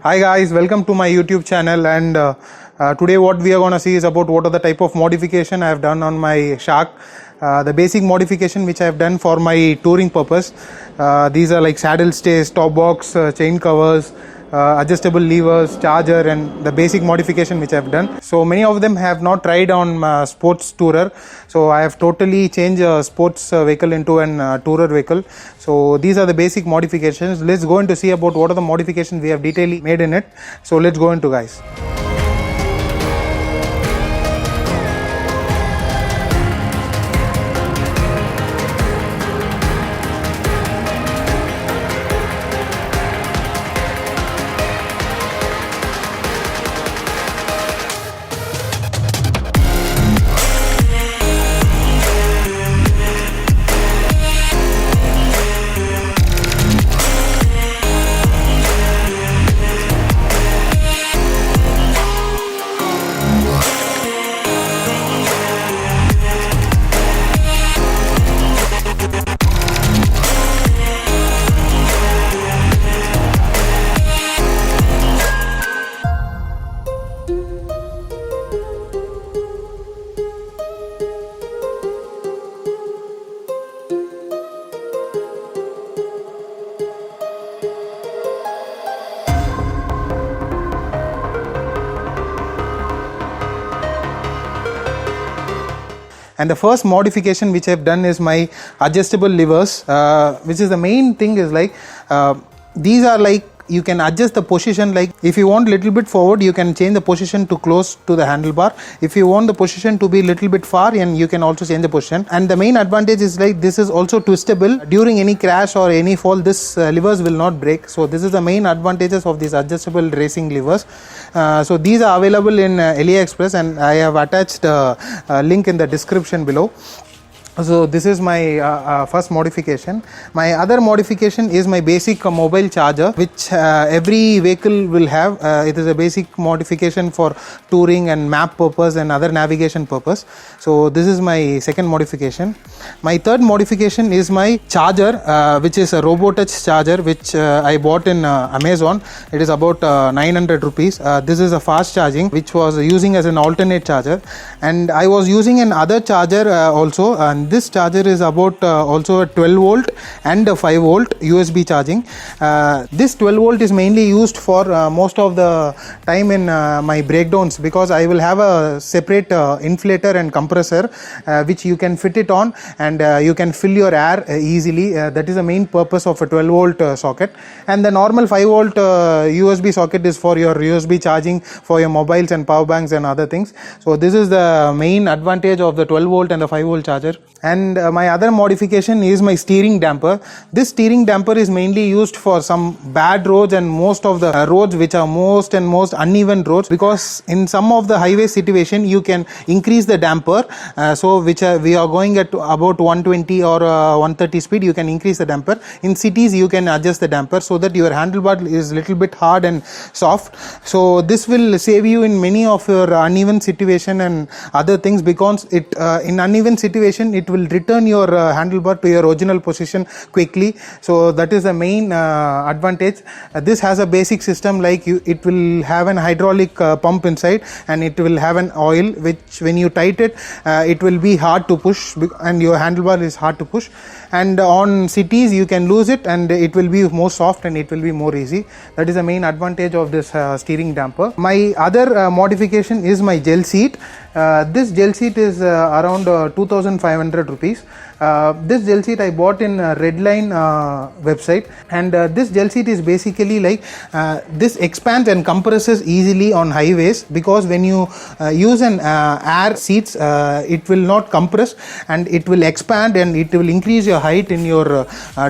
Hi guys, welcome to my YouTube channel, and today what we are going to see is about what are the type of modification I have done on my Shark. The basic modification which I have done for my touring purpose. These are like saddle stays, top box, chain covers, adjustable levers, charger, and the basic modification which I have done. So many of them have not tried on sports tourer, so I have totally changed a sports vehicle into an tourer vehicle. So these are the basic modifications. Let's go into see about what are the modifications we have detailedly made in it. So let's go into, guys. And the first modification which I have done is my adjustable levers, which is the main thing is like these are like you can adjust the position. Like if you want little bit forward, you can change the position to close to the handlebar. If you want the position to be little bit far, and you can also change the position. And the main advantage is like this is also twistable. During any crash or any fall, this levers will not break. So this is the main advantages of these adjustable racing levers. So these are available in AliExpress, and I have attached a link in the description below. So this is my first modification. My other modification is my basic mobile charger, which every vehicle will have. It is a basic modification for touring and map purpose and other navigation purpose. So this is my second modification. My third modification is my charger, which is a Robotouch charger, which I bought in Amazon. It is about 900 rupees. This is a fast charging, which was using as an alternate charger, and I was using another charger also. And this charger is about also a 12 volt and a 5 volt USB charging. This 12 volt is mainly used for most of the time in my breakdowns, because I will have a separate inflator and compressor which you can fit it on, and you can fill your air easily. That is the main purpose of a 12 volt socket. And the normal 5 volt USB socket is for your USB charging for your mobiles and power banks and other things. So this is the main advantage of the 12 volt and the 5 volt charger. And my other modification is my steering damper. This steering damper is mainly used for some bad roads and most of the roads which are most uneven roads, because in some of the highway situation you can increase the damper. So which we are going at about 120 or 130 speed, you can increase the damper. In cities you can adjust the damper so that your handlebar is little bit hard and soft. So this will save you in many of your uneven situation and other things, because it in uneven situation it will return your handlebar to your original position quickly. So that is the main advantage. This has a basic system, like it will have an hydraulic pump inside, and it will have an oil which when you tight it, it will be hard to push, and your handlebar is hard to push. And on cities you can lose it, and it will be more soft and it will be more easy. That is the main advantage of this steering damper. My other modification is my gel seat. This gel seat is around 2500 rupees. This gel seat I bought in Redline website, and this gel seat is basically like this expands and compresses easily on highways, because when you use an air seats, it will not compress and it will expand, and it will increase your height in your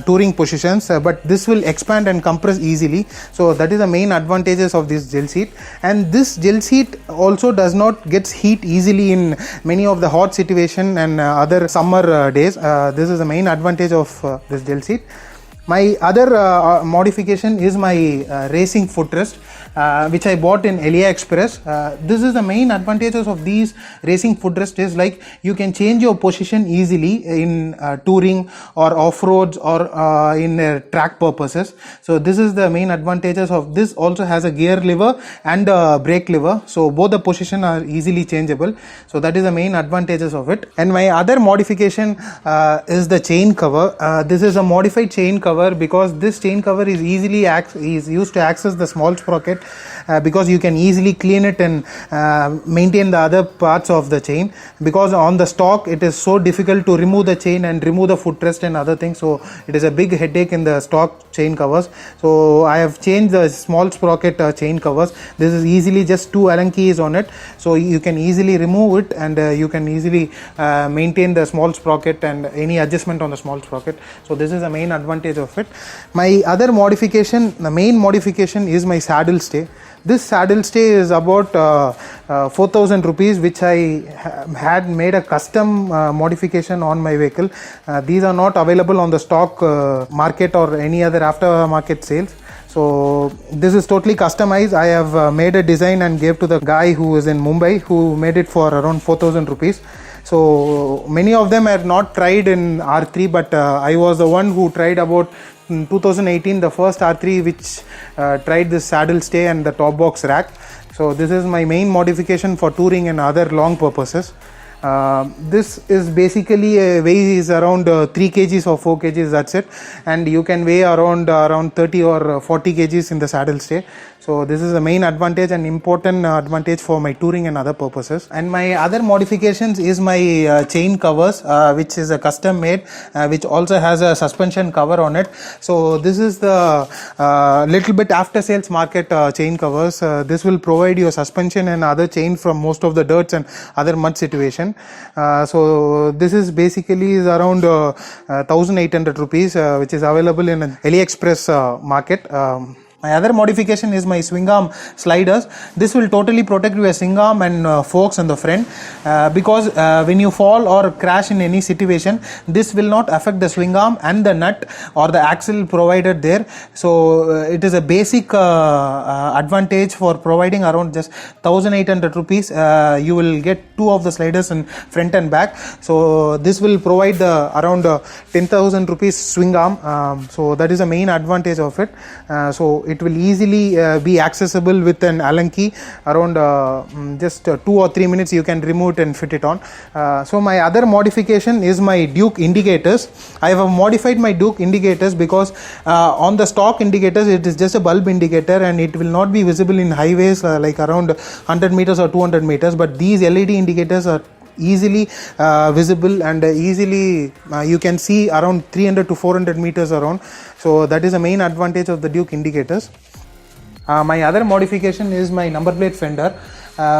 touring positions, but this will expand and compress easily. So that is the main advantages of this gel seat. And this gel seat also does not get heat easily in many of the hot situation and other summer days. This is the main advantage of this gel seat. My other modification is my racing footrest, which I bought in AliExpress. This is the main advantages of these racing footrest is like you can change your position easily in touring or off-roads or in track purposes. So this is the main advantages of this. Also has a gear lever and a brake lever, so both the position are easily changeable. So that is the main advantages of it. And my other modification is the chain cover. This is a modified chain cover because this chain cover is easily used to access the small sprocket, because you can easily clean it and maintain the other parts of the chain, because on the stock it is so difficult to remove the chain and remove the footrest and other things. So it is a big headache in the stock chain covers. So I have changed the small sprocket chain covers. This is easily just 2 Allen keys on it, so you can easily remove it and you can easily maintain the small sprocket and any adjustment on the small sprocket. So this is the main advantage of it. My other modification, the main modification, is my saddle stay. This saddle stay is about 4,000 rupees, which I had made a custom modification on my vehicle. These are not available on the stock market or any other aftermarket sales. So this is totally customized. I have made a design and gave to the guy who is in Mumbai, who made it for around 4,000 rupees. So many of them have not tried in R3, but I was the one who tried about in 2018, the first R3 which tried this saddle stay and the top box rack. So this is my main modification for touring and other long purposes. This is basically weighs around 3 kgs or 4 kgs, that's it, and you can weigh around 30 or 40 kgs in the saddle stay. So this is the main advantage and important advantage for my touring and other purposes. And my other modifications is my chain covers, which is a custom made, which also has a suspension cover on it. So this is the little bit after sales market chain covers. This will provide you a suspension and other chain from most of the dirts and other mud situation. So this is basically is around 1,800 rupees, which is available in an AliExpress market. My other modification is my swing arm sliders. This will totally protect your swing arm and forks on the front, because when you fall or crash in any situation, this will not affect the swing arm and the nut or the axle provided there. So it is a basic advantage for providing around just 1,800 rupees. You will get 2 of the sliders in front and back. So this will provide the around 10,000 rupees swing arm. So that is the main advantage of it. So it will easily be accessible with an Allen key. Around just 2 or 3 minutes you can remove it and fit it on. So my other modification is my Duke indicators. I have modified my Duke indicators because on the stock indicators it is just a bulb indicator and it will not be visible in highways like around 100 meters or 200 meters, but these LED indicators are easily visible and easily you can see around 300 to 400 meters around. So that is the main advantage of the Duke indicators. My other modification is my number plate fender,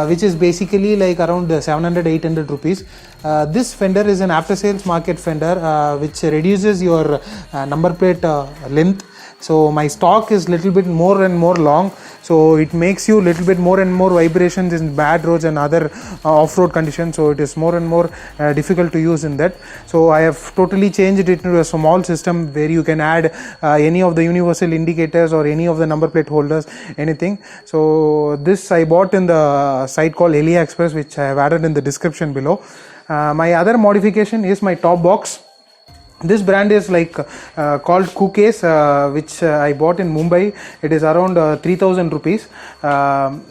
which is basically like around 700-800 rupees. This fender is an after sales market fender, which reduces your number plate length. So my stock is little bit more and more long, so it makes you little bit more and more vibrations in bad roads and other off-road conditions, so it is more and more difficult to use in that. So I have totally changed it into a small system where you can add any of the universal indicators or any of the number plate holders, anything. So this I bought in the site called AliExpress, which I have added in the description below. My other modification is my top box. This brand is like called Kukes, which I bought in Mumbai. It is around 3,000 rupees.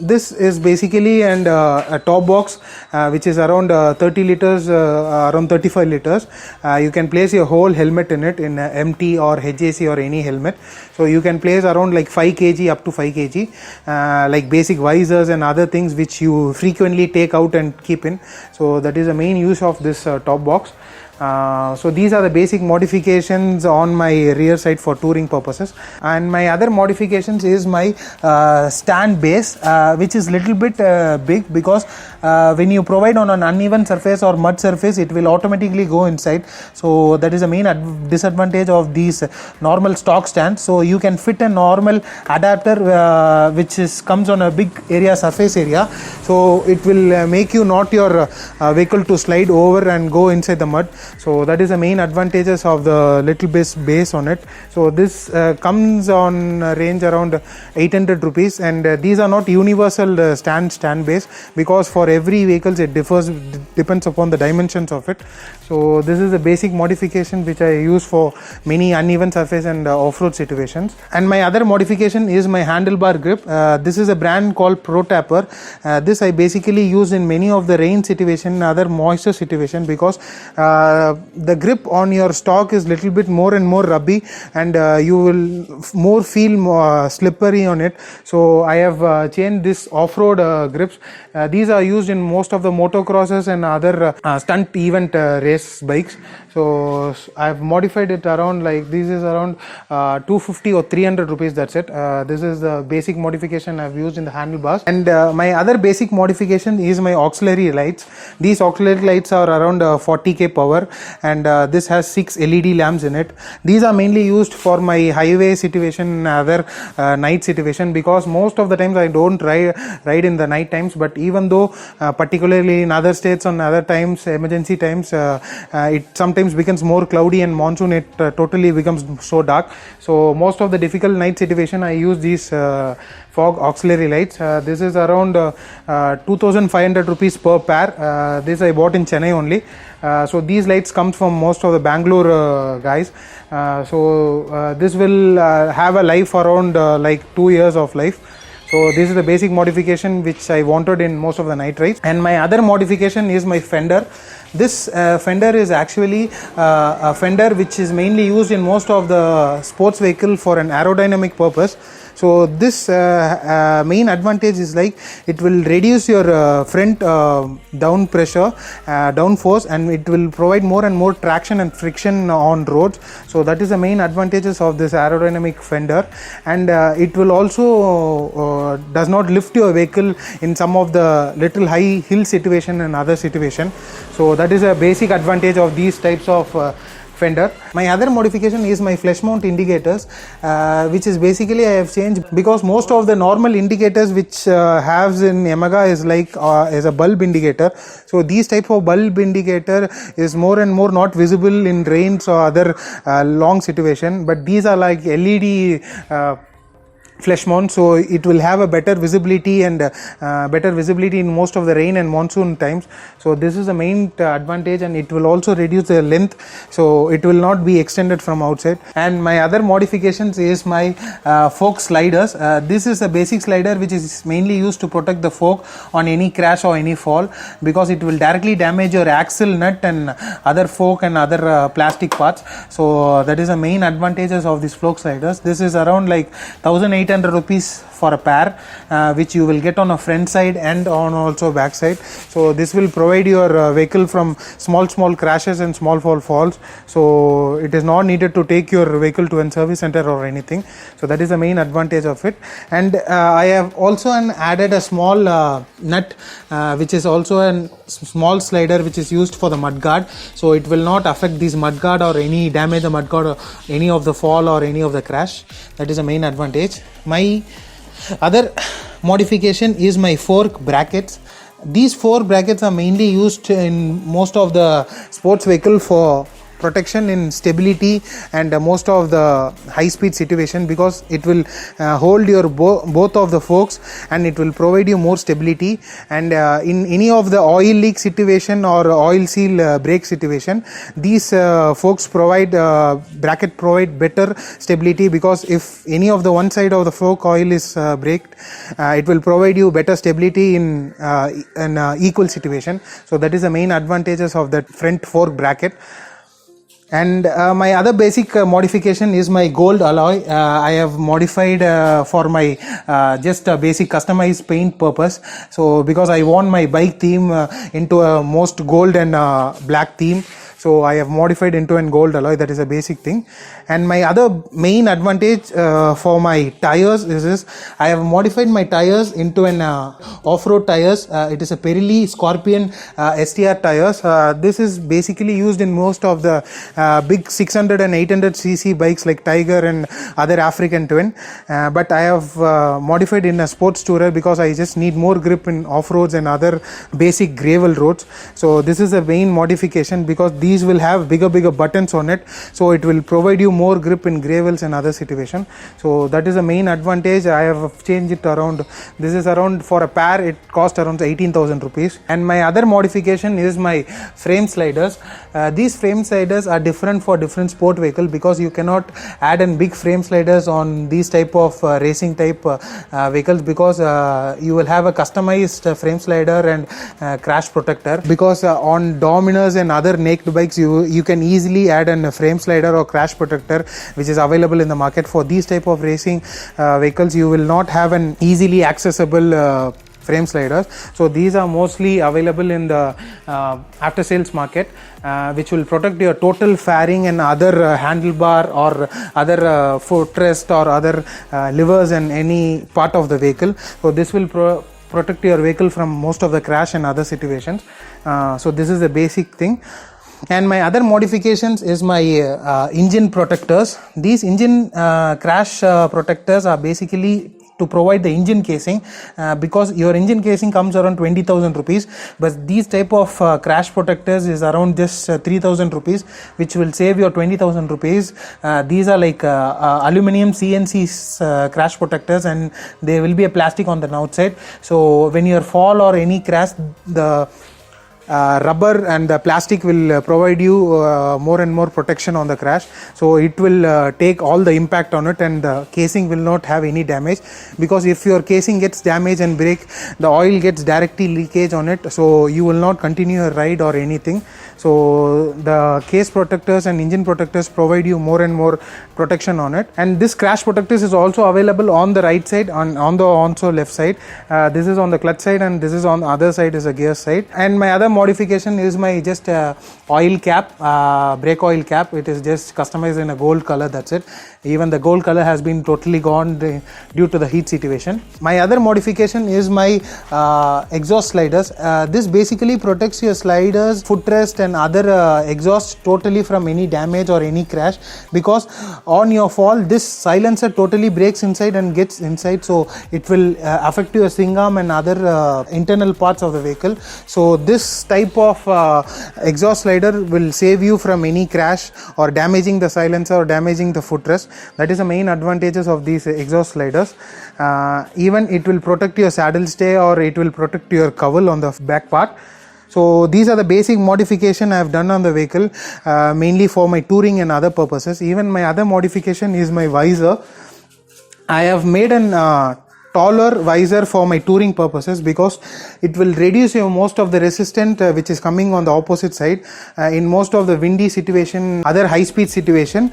This is basically a top box which is around 30 liters, around 35 liters. You can place your whole helmet in it, in MT or HAC or any helmet. So you can place around like 5 kg up to 5 kg, like basic visors and other things which you frequently take out and keep in. So that is the main use of this top box. So these are the basic modifications on my rear side for touring purposes. And my other modifications is my stand base, which is little bit big, because when you provide on an uneven surface or mud surface, it will automatically go inside. So that is the main disadvantage of these normal stock stands. So you can fit a normal adapter which comes on a big area, surface area, so it will make you not your vehicle to slide over and go inside the mud. So that is the main advantages of the little base on it. So this comes on range around 800 rupees, and these are not universal stand base, because for every vehicles it depends upon the dimensions of it. So this is a basic modification which I use for many uneven surface and off-road situations. And my other modification is my handlebar grip. This is a brand called Pro Tapper. This I basically use in many of the rain situation, other moisture situation, because the grip on your stock is little bit more and more rubby, and you will more feel more slippery on it. So I have changed this off-road grips. These are used in most of the motocrosses and other stunt event race bikes. So I have modified it around, like, this is around 250 or 300 rupees, that's it. This is the basic modification I've used in the handlebars. And my other basic modification is my auxiliary lights. These auxiliary lights are around 40k power, and this has 6 LED lamps in it. These are mainly used for my highway situation and other night situation, because most of the times I don't ride in the night times. But even though particularly in other states on other times, emergency times, it sometimes becomes more cloudy, and monsoon it totally becomes so dark. So most of the difficult night situation I use these fog auxiliary lights. This is around 2500 rupees per pair. This I bought in Chennai only. So these lights comes from most of the Bangalore guys. So this will have a life around like 2 years of life. So this is the basic modification which I wanted in most of the night rides. And my other modification is my fender. This fender is actually a fender which is mainly used in most of the sports vehicle for an aerodynamic purpose. So this main advantage is like it will reduce your front down pressure, down force, and it will provide more and more traction and friction on roads. So that is the main advantages of this aerodynamic fender. And it will also does not lift your vehicle in some of the little high hill situation and other situation. So that is a basic advantage of these types of fender. My other modification is my flesh mount indicators, which is basically I have changed, because most of the normal indicators which has in Yamaha is like is a bulb indicator. So these type of bulb indicator is more and more not visible in rains or other long situation, but these are like LED flesh mount, so it will have a better visibility and better visibility in most of the rain and monsoon times. So this is the main advantage, and it will also reduce the length, so it will not be extended from outside. And my other modifications is my fork sliders. This is a basic slider which is mainly used to protect the fork on any crash or any fall, because it will directly damage your axle nut and other fork and other plastic parts. So that is the main advantages of these fork sliders. This is around like 1800 rupees for a pair, which you will get on a front side and on also back side. So this will provide your vehicle from small crashes and small falls. So it is not needed to take your vehicle to a service center or anything. So that is the main advantage of it. And I have also added a small nut, which is also a small slider which is used for the mudguard. So it will not affect this mudguard or any damage the mudguard or any of the fall or any of the crash. That is the main advantage. My other modification is my fork brackets. These fork brackets are mainly used in most of the sports vehicle for protection in stability and most of the high speed situation, because it will hold your both of the forks, and it will provide you more stability. And in any of the oil leak situation or oil seal brake situation, these forks provide bracket provide better stability, because if any of the one side of the fork oil is braked, it will provide you better stability in an equal situation. So that is the main advantages of that front fork bracket. And my other basic modification is my gold alloy. I have modified for my just a basic customized paint purpose. So because I want my bike theme into a most gold and black theme, so I have modified into an gold alloy. That is a basic thing. And my other main advantage for my tires is I have modified my tires into an off-road tires. It is a Pirelli Scorpion STR tires. This is basically used in most of the big 600 and 800 cc bikes like Tiger and other African Twin. But I have modified in a sports tourer, because I just need more grip in off-roads and other basic gravel roads. So this is the main modification, because these these will have bigger buttons on it, so it will provide you more grip in gravels and other situation. So that is the main advantage. I have changed it around, this is around, for a pair it cost around 18,000 rupees. And my other modification is my frame sliders. These frame sliders are different for different sport vehicle, because you cannot add in big frame sliders on these type of racing type vehicles, because you will have a customized frame slider and crash protector, because on Dominers and other naked bikes you can easily add a frame slider or crash protector which is available in the market. For these type of racing vehicles you will not have an easily accessible frame sliders. So these are mostly available in the after sales market, which will protect your total fairing and other handlebar or other footrest or other levers and any part of the vehicle. So this will protect your vehicle from most of the crash and other situations. So this is the basic thing. And my other modifications is my engine protectors. These engine crash protectors are basically to provide the engine casing, because your engine casing comes around 20,000 rupees, but these type of crash protectors is around just 3,000 rupees, which will save your 20,000 rupees. These are like aluminum CNC crash protectors, and there will be a plastic on the outside. So when you fall or any crash, the rubber and the plastic will provide you more and more protection on the crash. So it will take all the impact on it, and the casing will not have any damage, because if your casing gets damaged and break, the oil gets directly leakage on it, so you will not continue your ride or anything. So the case protectors and engine protectors provide you more and more protection on it. And this crash protectors is also available on the right side, on the also left side. This is on the clutch side, and this is on the other side is a gear side. And my other modification is my just oil cap, brake oil cap. It is just customized in a gold color, that's it. Even the gold color has been totally gone due to the heat situation. My other modification is my exhaust sliders. This basically protects your sliders, footrest and other exhaust totally from any damage or any crash, because on your fall this silencer totally breaks inside and gets inside, so it will affect your swing arm and other internal parts of the vehicle. So this type of exhaust slider will save you from any crash or damaging the silencer or damaging the footrest. That is the main advantages of these exhaust sliders. Even it will protect your saddle stay, or it will protect your cowl on the back part. So these are the basic modification I have done on the vehicle, mainly for my touring and other purposes. Even my other modification is my visor. I have made an taller visor for my touring purposes, because it will reduce your most of the resistance which is coming on the opposite side in most of the windy situation, other high speed situation.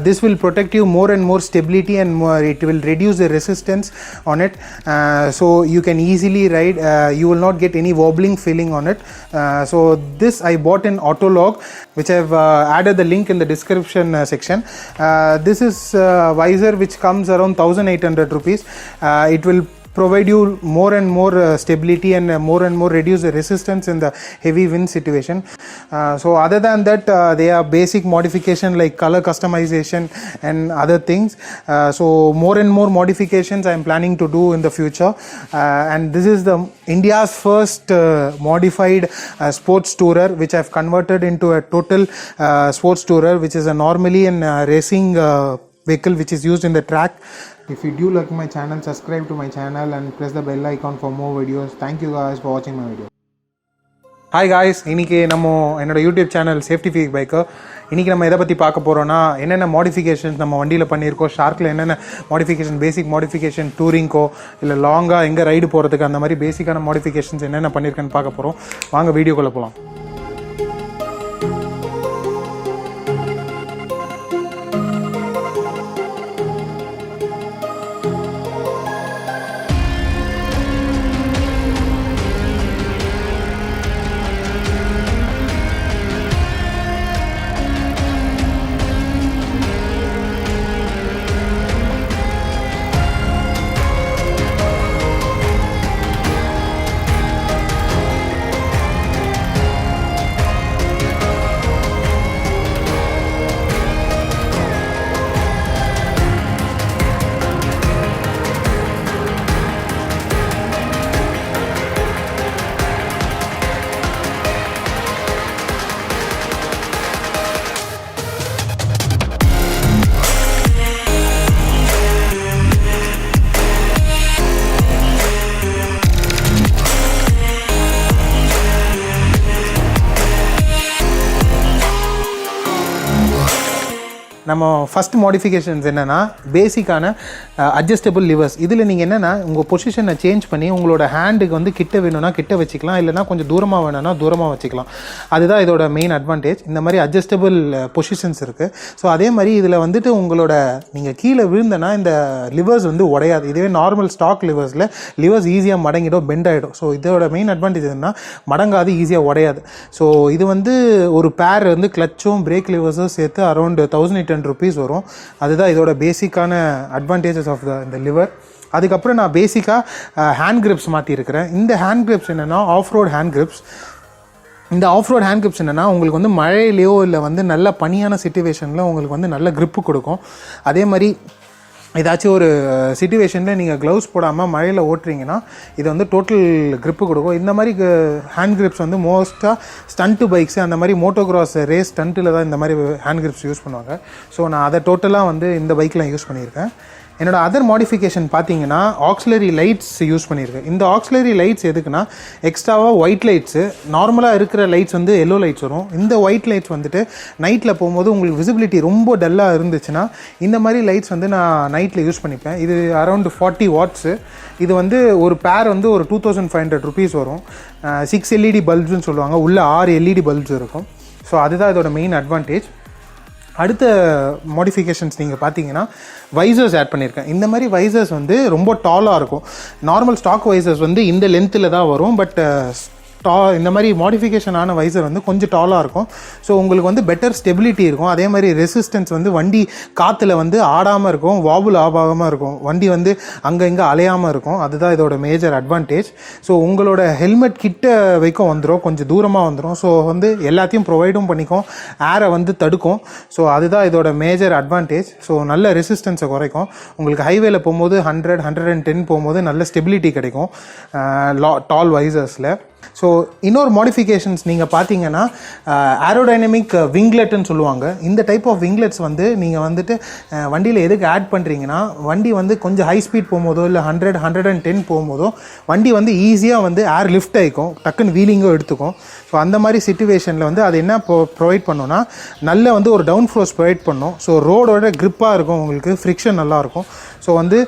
This will protect you more and more stability, and more, it will reduce the resistance on it, so you can easily ride. You will not get any wobbling feeling on it. So this I bought in Autolog, which I have added the link in the description section. This is visor which comes around 1,800 rupees. It will provide you more and more stability and more reduce the resistance in the heavy wind situation. So other than that, they are basic modification like color customization and other things. So more and more modifications I am planning to do in the future. And this is the India's first modified sports tourer, which I have converted into a total sports tourer, which is a normally a racing vehicle which is used in the track. If you do like my channel, subscribe to my channel and press the bell icon for more videos. Thank you guys for watching my video. Hi guys, இன்னைக்கு நம்ம என்னோட YouTube channel Safetyfreakbiker. இன்னைக்கு நம்ம எதை பற்றி பார்க்க போகிறோன்னா, என்னென்ன மாடிஃபிகேஷன்ஸ் நம்ம வண்டியில் பண்ணியிருக்கோம், ஷார்க்கில் என்னென்ன மாடிஃபிகேஷன், பேசிக் மாடிஃபிகேஷன் டூரிங்கோ இல்லை லாங்காக எங்கே ரைடு போகிறதுக்கு அந்த மாதிரி பேசிக்கான மாடிஃபிகேஷன்ஸ் என்னென்ன பண்ணியிருக்கேன்னு பார்க்க போகிறோம். வாங்க வீடியோக்குள்ளே போகலாம். நம்ம ஃபஸ்ட் மாடிஃபிகேஷன்ஸ் என்னென்னா பேசிக்கான அட்ஜஸ்டபிள் லிவர்ஸ். இதில் நீங்கள் என்னென்னா உங்கள் பொசிஷனை சேஞ்ச் பண்ணி உங்களோட ஹேண்டுக்கு வந்து கிட்ட வேணும்னா கிட்ட வச்சுக்கலாம், இல்லைனா கொஞ்சம் தூரமாக வேணும்னா தூரமாக வச்சுக்கலாம். அதுதான் இதோட மெயின் அட்வான்டேஜ். இந்த மாதிரி அட்ஜஸ்டபிள் பொசிஷன்ஸ் இருக்குது. ஸோ அதே மாதிரி இதில் வந்துட்டு உங்களோட நீங்கள் கீழே விழுந்தனா இந்த லிவர்ஸ் வந்து உடையாது. இதுவே நார்மல் ஸ்டாக் லிவர்ஸில் லிவர்ஸ் ஈஸியாக மடங்கிடும், பெண்ட் ஆகிடும். ஸோ இதோட மெயின் அட்வான்டேஜ் என்னன்னா மடங்காது, ஈஸியாக உடையாது. ஸோ இது வந்து ஒரு பேர் வந்து கிளச்சும் பிரேக் லிவர்ஸும் சேர்த்து அரௌண்ட் 1810 rupees வரும். அதுதான் இதோட பேசிக்கான அட்வான்டேஜஸ் ஆஃப் இந்த லிவர். அதுக்கப்புறம் நான் பேசிக்காக ஹேண்ட் கிரிப்ஸ் மாற்றிருக்கிறேன். இந்த ஹேண்ட் கிரிப்ஸ் என்னென்னா ஆஃப் ரோட் ஹேண்ட் கிரிப்ஸ். இந்த ஆஃப் ரோட் ஹேண்ட் கிரிப்ஸ் என்னென்னா உங்களுக்கு வந்து மழையிலையோ இல்லை வந்து நல்ல பனியான சிச்சுவேஷனில் உங்களுக்கு வந்து நல்ல கிரிப்பு கொடுக்கும். அதே மாதிரி ஏதாச்சும் ஒரு சிச்சுவேஷனில் நீங்கள் க்ளவுஸ் போடாமல் மழையில் ஓட்டுறீங்கன்னா இது வந்து டோட்டல் கிரிப்பு கொடுக்கும். இந்த மாதிரி ஹேண்ட் கிரிப்ஸ் வந்து மோஸ்ட்டாக ஸ்டண்ட்டு பைக்ஸு அந்த மாதிரி மோட்டோக்ராஸ் ரேஸ் ஸ்டண்ட்டில் தான் இந்த மாதிரி ஹேண்ட் கிரிப்ஸ் யூஸ் பண்ணுவாங்க. ஸோ நான் அதை டோட்டலாக வந்து இந்த பைக்கில் யூஸ் பண்ணியிருக்கேன். என்னோட அதர் மாடிஃபிகேஷன் பார்த்தீங்கன்னா ஆக்ஸிலரி லைட்ஸ் யூஸ் பண்ணியிருக்கேன். இந்த ஆக்ஸிலரி லைட்ஸ் எதுக்குன்னா எக்ஸ்ட்ராவாக ஒயிட் லைட்ஸு, நார்மலாக இருக்கிற லைட்ஸ் வந்து எல்லோ லைட்ஸ் வரும். இந்த ஒயிட் லைட்ஸ் வந்துட்டு நைட்டில் போகும்போது உங்களுக்கு விசிபிலிட்டி ரொம்ப டல்லாக இருந்துச்சுன்னா இந்த மாதிரி லைட்ஸ் வந்து நான் நைட்டில் யூஸ் பண்ணிப்பேன். இது அரௌண்ட் 40 watts. இது வந்து ஒரு பேர் வந்து ஒரு 2500 rupees வரும். 6 LED பல்ப்ஸ்னு சொல்லுவாங்க, உள்ள 6 LED பல்ப்ஸ் இருக்கும். ஸோ அதுதான் இதோட மெயின் அட்வான்டேஜ். அடுத்த மாடிஃபிகேஷன்ஸ் நீங்கள் பார்த்தீங்கன்னா வைசர்ஸ் ஆட் பண்ணியிருக்கேன். இந்த மாதிரி வைசர்ஸ் வந்து ரொம்ப டாலாக இருக்கும். நார்மல் ஸ்டாக் வைசர்ஸ் வந்து இந்த லென்த்தில் தான் வரும். பட் இந்த மாதிரி மாடிஃபிகேஷன் ஆன வைசர் வந்து கொஞ்சம் டாலாக இருக்கும். ஸோ உங்களுக்கு வந்து பெட்டர் ஸ்டெபிலிட்டி இருக்கும். அதே மாதிரி ரெசிஸ்டன்ஸ் வந்து வண்டி காற்றுல வந்து ஆடாமல் இருக்கும், வாபுல் ஆகாமல் இருக்கும், வண்டி வந்து அங்கே இங்கே அலையாமல் இருக்கும். அதுதான் இதோட மேஜர் அட்வான்டேஜ். ஸோ உங்களோட ஹெல்மெட் கிட்ட வைக்கும் வந்துடும், கொஞ்சம் தூரமாக வந்துடும். ஸோ வந்து எல்லாத்தையும் ப்ரொவைடும் பண்ணிக்கும், ஏரை வந்து தடுக்கும். ஸோ அதுதான் இதோட மேஜர் அட்வான்டேஜ். ஸோ நல்ல ரெசிஸ்டன்ஸை குறைக்கும். உங்களுக்கு ஹைவேல போகும்போது 100-110 போகும்போது நல்ல ஸ்டெபிலிட்டி கிடைக்கும் டால் வைசர்ஸில். ஸோ இன்னொரு மாடிஃபிகேஷன்ஸ் நீங்கள் பார்த்தீங்கன்னா ஏரோடைனமிக் விங்லெட்னு சொல்லுவாங்க. இந்த டைப் ஆஃப் விங்லெட்ஸ் வந்து நீங்கள் வந்துட்டு வண்டியில் எதுக்கு ஆட் பண்ணுறீங்கன்னா வண்டி வந்து கொஞ்சம் ஹை ஸ்பீட் போகும்போதோ இல்லை 100-110 போகும்போதோ வண்டி வந்து ஈஸியாக வந்து ஏர் லிஃப்ட் ஆகிக்கும், டக்குன்னு வீலிங்கோ எடுத்துக்கும். ஸோ அந்த மாதிரி சிச்சுவேஷனில் வந்து அது என்ன ப்ரொவைட் பண்ணோன்னா நல்ல வந்து ஒரு டவுன் ஃப்ளோஸ் ப்ரொவைட் பண்ணும். ஸோ ரோடோட க்ரிப்பாக இருக்கும், உங்களுக்கு ஃப்ரிக்ஷன் நல்லாயிருக்கும். ஸோ வந்து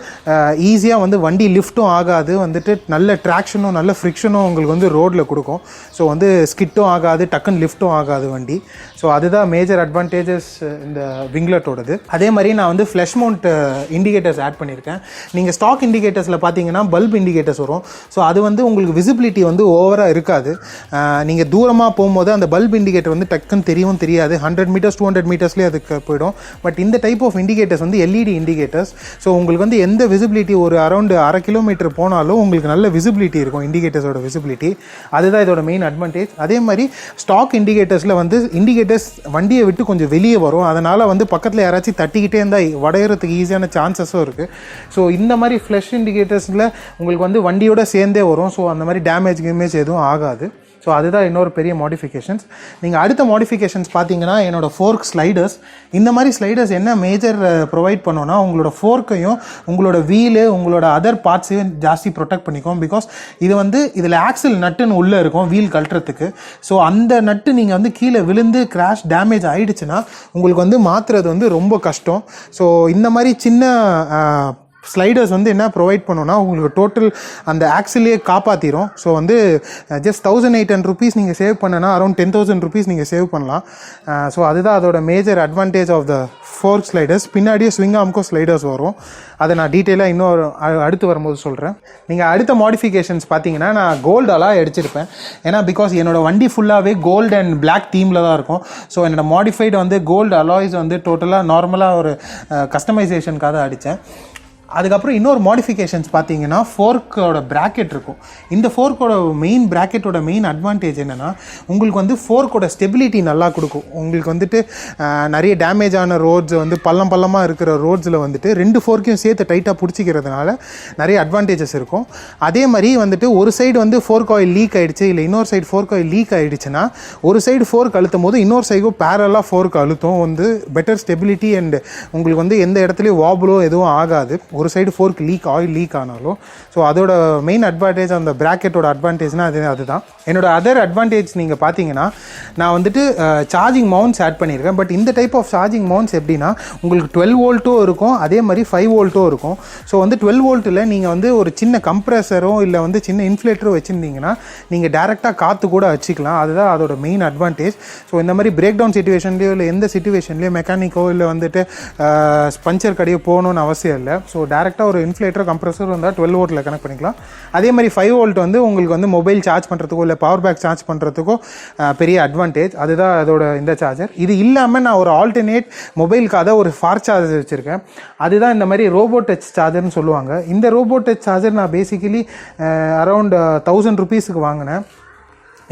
ஈஸியாக வந்து வண்டி லிஃப்ட்டும் ஆகாது, வந்துட்டு நல்ல ட்ராக்ஷனும் நல்ல ஃப்ரிக்ஷனும் உங்களுக்கு வந்து ரோடில் கொடுக்கும். ஸோ வந்து ஸ்கிட்டும் ஆகாது, டக்குன்னு லிஃப்ட்டும் ஆகாது வண்டி. ஸோ அதுதான் மேஜர் அட்வான்டேஜஸ் இந்த விங்லெட்டோடது. அதே மாதிரி நான் வந்து ஃப்ளஷ் மவுண்ட் இண்டிகேட்டர்ஸ் ஆட் பண்ணியிருக்கேன். நீங்கள் ஸ்டாக் இண்டிகேட்டர்ஸில் பார்த்தீங்கன்னா பல்ப் இண்டிகேட்டர்ஸ் வரும். ஸோ அது வந்து உங்களுக்கு விசிபிலிட்டி வந்து ஓவராக இருக்காது. நீங்கள் தூரமாக போகும்போது அந்த பல்ப் இண்டிகேட்டர் வந்து டக்குன்னு தெரியவும் தெரியாது, 100 meters 200 metersலேயே அதுக்கு போயிடும். பட் இந்த டைப் ஆஃப் இண்டிகேட்டர்ஸ் வந்து எல்இடி இண்டிகேட்டர்ஸ். ஸோ உங்களுக்கு வந்து எந்த விசிபிலிட்டி ஒரு அரௌண்ட் 1/2 kilometer போனாலும் உங்களுக்கு நல்ல விசிபிலிட்டி இருக்கும், இண்டிகேட்டர்ஸோட விசிபிலிட்டி. அதுதான் இதோட மெயின் அட்வான்டேஜ். அதே மாதிரி ஸ்டாக் இண்டிகேட்டர்ஸில் வந்து இண்டிகேட்டர்ஸ் வண்டியை விட்டு கொஞ்சம் வெளியே வரும். அதனால் வந்து பக்கத்தில் யாராச்சும் தட்டிக்கிட்டே இருந்தால் உடையிறதுக்கு ஈஸியான சான்சஸும் இருக்குது. ஸோ இந்த மாதிரி ஃப்ளஷ் இண்டிகேட்டர்ஸில் உங்களுக்கு வந்து வண்டியோட சேர்ந்தே வரும். ஸோ அந்த மாதிரி டேமேஜ் எதுவும் ஆகாது. ஸோ அதுதான் இன்னொரு பெரிய மாடிஃபிகேஷன்ஸ். நீங்கள் அடுத்த மாடிஃபிகேஷன்ஸ் பார்த்தீங்கன்னா என்னோட ஃபோர்க் ஸ்லைடர்ஸ். இந்த மாதிரி ஸ்லைடர்ஸ் என்ன மேஜர் ப்ரொவைட் பண்ணோன்னா உங்களோட ஃபோர்க்கையும் உங்களோட வீலு உங்களோட அதர் பார்ட்ஸையும் ஜாஸ்தி ப்ரொடெக்ட் பண்ணிக்கும். பிகாஸ் இது வந்து இதில் ஆக்சில் நட்டுன்னு உள்ளே இருக்கும் வீல் கழட்டுறதுக்கு. ஸோ அந்த நட்டு நீங்கள் வந்து கீழே விழுந்து கிராஷ் டேமேஜ் ஆகிடுச்சுன்னா உங்களுக்கு வந்து மாற்றுறது வந்து ரொம்ப கஷ்டம். ஸோ இந்த மாதிரி சின்ன ஸ்லைடர்ஸ் வந்து என்ன ப்ரொவைட் பண்ணோன்னா உங்களுக்கு டோட்டல் அந்த ஆக்சிலே காப்பாற்றிடும். ஸோ வந்து ஜஸ்ட் 1800 rupees நீங்கள் சேவ் பண்ணனா அரௌண்ட் 10,000 rupees நீங்கள் சேவ் பண்ணலாம். ஸோ அதுதான் அதோட major advantage of the fork sliders. பின்னாடியே ஸ்விங் ஆம்கோ ஸ்லைடர்ஸ் வரும், அதை நான் டீட்டெயிலாக இன்னொரு அடுத்து வரும்போது சொல்கிறேன். நீங்கள் அடுத்த மாடிஃபிகேஷன்ஸ் பார்த்தீங்கன்னா நான் கோல்டு அலாய் அடிச்சிருப்பேன். ஏன்னா பிகாஸ் என்னோடய வண்டி ஃபுல்லாகவே கோல்டு அண்ட் பிளாக் தீமில் தான் இருக்கும். ஸோ என்னோடய மாடிஃபைடு வந்து கோல்டு அலாய்ஸ் வந்து டோட்டலாக நார்மலாக ஒரு கஸ்டமைசேஷனுக்காக தான் அடித்தேன். அதுக்கப்புறம் இன்னொரு மாடிஃபிகேஷன்ஸ் பார்த்தீங்கன்னா ஃபோர்க்கோட ப்ராக்கெட் இருக்கும். இந்த ஃபோர்க்கோட ப்ராக்கெட்டோட மெயின் அட்வான்டேஜ் என்னென்னா உங்களுக்கு வந்து ஃபோர்க்கோட ஸ்டெபிலிட்டி நல்லா கொடுக்கும். உங்களுக்கு வந்துட்டு நிறைய டேமேஜ் ஆன ரோட்ஸ் வந்து பள்ளமாக இருக்கிற ரோட்ஸில் வந்துட்டு 2 ஃபோர்க்கையும் சேர்த்து டைட்டாக பிடிச்சிக்கிறதுனால நிறைய அட்வான்டேஜஸ் இருக்கும். அதே மாதிரி வந்துட்டு ஒரு சைடு வந்து ஃபோர்க் ஆயில் லீக் ஆகிடுச்சு, இல்லை இன்னொரு சைடு ஃபோர்க் ஆயில் லீக் ஆகிடுச்சுன்னா ஒரு சைடு ஃபோர்க் அழுத்தும் போது இன்னொரு சைடும் பேரலாக ஃபோர்க் அழுத்தும் வந்து பெட்டர் ஸ்டெபிலிட்டி அண்ட் உங்களுக்கு வந்து எந்த இடத்துலையும் வாபுலோ எதுவும் ஆகாது. ஒரு சைடு ஃபோர்க் ஆயில் லீக் ஆனாலும். ஸோ அதோட மெயின் அட்வான்டேஜ் அந்த ப்ராக்கெட்டோட அட்வான்டேஜ்னால் அதுதான். என்னோட அதர் அட்வான்டேஜ் நீங்கள் பார்த்தீங்கன்னா நான் வந்துட்டு சார்ஜிங் மவுண்ட்ஸ் ஆட் பண்ணியிருக்கேன். பட் இந்த டைப் ஆஃப் சார்ஜிங் மவுண்ட்ஸ் எப்படின்னா உங்களுக்கு 12 வோல்ட்டும் இருக்கும், அதே மாதிரி 5 வோல்ட்டும் இருக்கும். ஸோ வந்து 12 வோல்ட்டில் நீங்கள் வந்து ஒரு சின்ன கம்ப்ரெசரோ இல்லை வந்து சின்ன இன்ஃப்ளேட்டரோ வச்சுருந்தீங்கன்னா நீங்கள் டேரெக்டாக காற்று கூட வச்சுக்கலாம். அதுதான் அதோட மெயின் அட்வான்டேஜ். ஸோ இந்த மாதிரி பிரேக் டவுன் சிச்சுவேஷன்லையோ இல்லை எந்த சிச்சுவேஷன்லையோ மெக்கானிக்கோ இல்லை வந்துட்டு பஞ்சர் கடையோ போகணுன்னு அவசியம் இல்லை. ஸோ டேரெக்டாக ஒரு இன்ஃப்ளேட்டரோ கம்ப்ரெசர் வந்தால் 12 வோல்ட்டில் கனெக்ட் பண்ணிக்கலாம். அதே மாதிரி 5 வோல்ட் வந்து உங்களுக்கு வந்து மொபைல் சார்ஜ் பண்ணுறதுக்கோ இல்லை பவர் பேக் சார்ஜ் பண்ணுறதுக்கோ பெரிய அட்வான்டேஜ். அதுதான் அதோட இந்த சார்ஜர். இது இல்லாமல் நான் ஒரு ஆல்டர்னேட் மொபைலுக்காக ஒரு ஃபார் சார்ஜர் வச்சுருக்கேன். அதுதான் இந்த மாதிரி ரோபோடச் சார்ஜர்னு சொல்லுவாங்க. இந்த ரோபோடச் சார்ஜர் நான் பேசிக்கலி அரௌண்ட் 1000 ருபீஸுக்கு வாங்கினேன்.